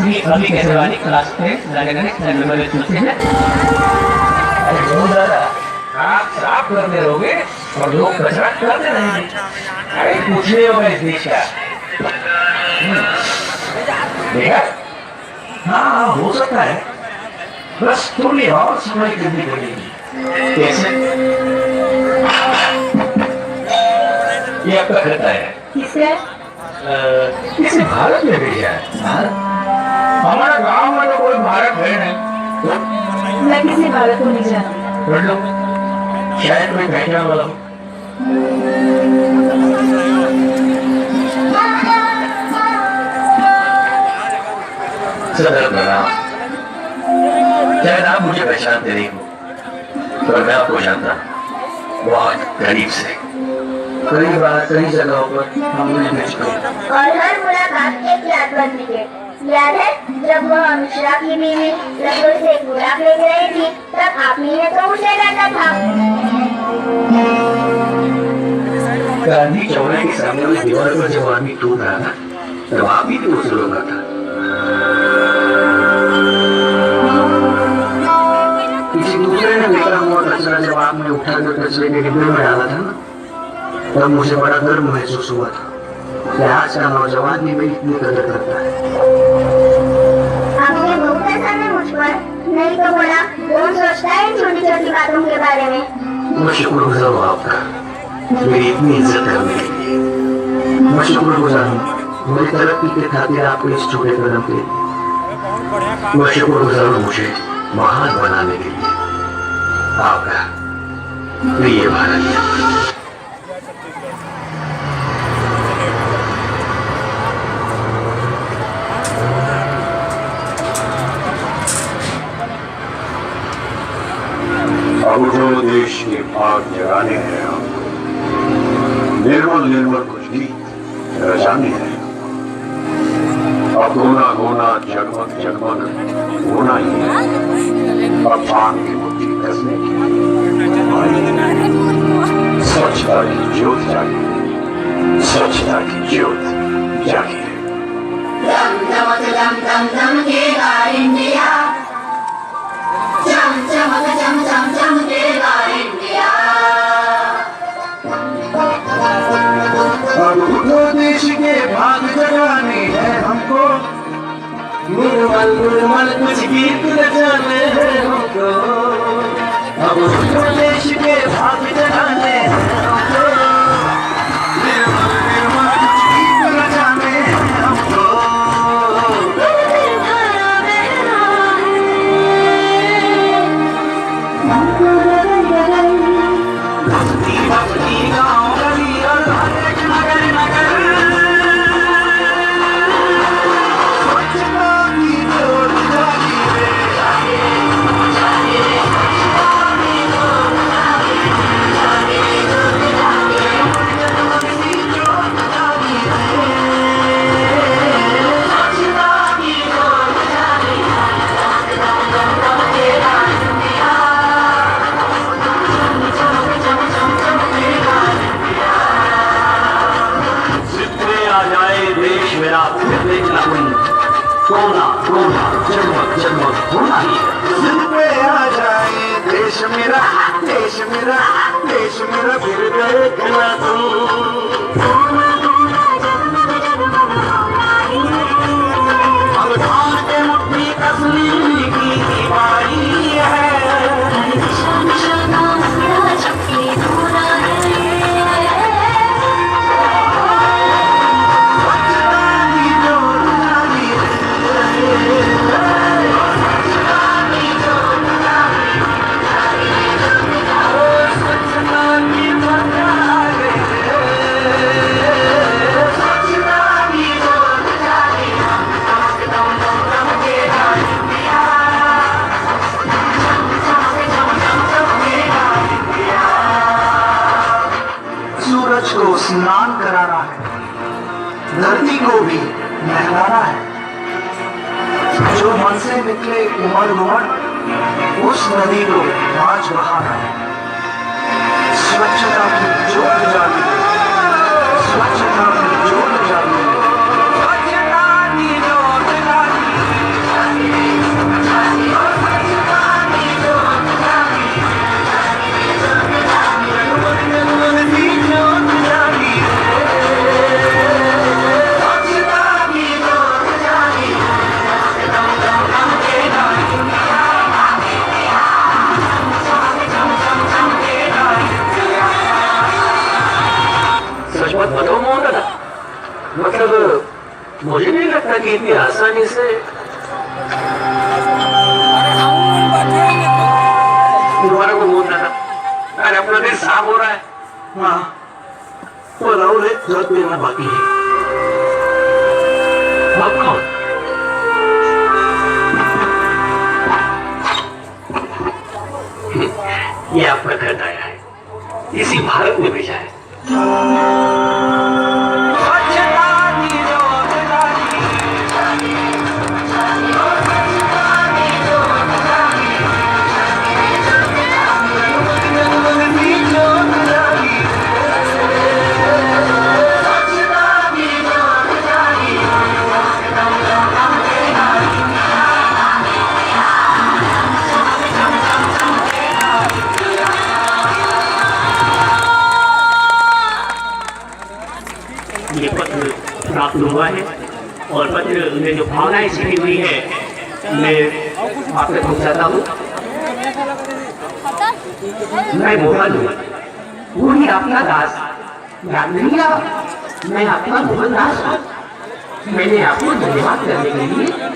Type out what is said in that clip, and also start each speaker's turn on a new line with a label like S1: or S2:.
S1: अभी कैसे वाली क्लास पे नंबर पूछते हैं। अरे आप साफ करते रहोगे और लोग कचरा करते रहेंगे। अरे पूछने होगा इस देश का। देखा? हाँ हो सकता है, बस थोड़ी और समझ करनी पड़ेगी। कैसे? ये आपका खाता है।
S2: किससे?
S1: किसी भारत में भेजा है। भारत? हमारा गांव में तो कोई भारत है नहीं।
S2: मैं किसी भारत को नहीं जानती।
S1: पढ़ लो, शायद कोई पहचान वाला हो। सदर प्रणाम। शायद आप मुझे पहचानते नहीं हो, पर मैं आपको जानता हूँ बहुत करीब से। कई बार कई जगहों पर हमने मिल चुके हैं।
S3: और हर मुलाकात एक याद बनती है। याद है जब वह अनुष्का की बीवी रसोई से गुलाब लेके रही थी, तब आप ही ने तो उसे डांटा था।
S1: गांधी चौराहे के सामने वाली दीवार पर जब आदमी टूट रहा था, तब आप ही तो उसे रोका था। किसी दूसरे ने बिखरा हुआ कचरा जब आपने उठाकर कचरे के डिब्बे में डाला था ना, तब मुझे बड़ा गर्व महसूस हुआ था कि आज का नौजवान भी मेरी इतनी कदर करता है।
S3: आपने बहुत सामने मुझ पर नहीं तो बोला, कौन सोचता है छोटी छोटी बातों के बारे में।
S1: मैं शुक्रगुजार हूँ आपका मेरी इतनी इज्जत करने के लिए। मैं शुक्रगुजार हूँ मेरी तरक्की के खातिर आपके इस छोटे कदम के लिए। मैं शुक्रगुजार हूँ मुझे महान बनाने के लिए आपका प्रिय भारत।
S4: अब जो देश के भाग जगाने हैं हमको, निर्मल निर्मल कुछ गीत रचाने हैं। अब गोना गोना जगमग जगमग होना ही है। अब पान की मुट्ठी कसने की स्वच्छता की ज्योत जागी, स्वच्छता की ज्योत जागी।
S3: दम दमक दम दम दम केगा इंडिया, चम चमक चम चम चम केगा इंडिया।
S1: अब तो देश के भाग जगाने हैं हमको, निर्मल निर्मल कुछ गीत रचाने हैं हमको। अब तो देश के भाग जगाने हैं हमको, निर्मल निर्मल कुछ गीत रचाने हैं हमको। भक्ति भक्ति गाँव गली और हर एक नगर नगर, स्वच्छता की ज्योत जागी रे। जितने आ जाए देश मेरा फिर देखना तुम, सोना सोना जगमग जगमग होना ही है। जितने आ जाए देश मेरा देश मेरा देश मेरा फिर देखना तुम। अब धान के मुट्ठी कसने की बारी है। सूरज को स्नान कराना है, धरती को भी नहलाना है। जो मन से निकले उमड़ उमड़, उस नदी को आज बहाना है। स्वच्छता की ज्योत जागी, स्वच्छता की ज्योत जागी, स्वच्छता की ज्योत जागी। मुझे नहीं लगता कि इतनी आसानी से दोबारा को बोलना था। अरे अपना दिल साफ हो रहा है। हाँ, तो राहुल एक खत देना बाकी है। अब कौन? ये आपका खत आया है, इसी भारत में भेजा है। ये पत्र प्राप्त हुआ है और पत्र में जो भावनाएं छिपी हुई है मैं आप तक पहुंचाता हूँ। मैं मोहन हूँ, वही अपना दास। याद नहीं आ? मैं आपका मोहन दास हूँ। मैंने आपको धन्यवाद करने के लिए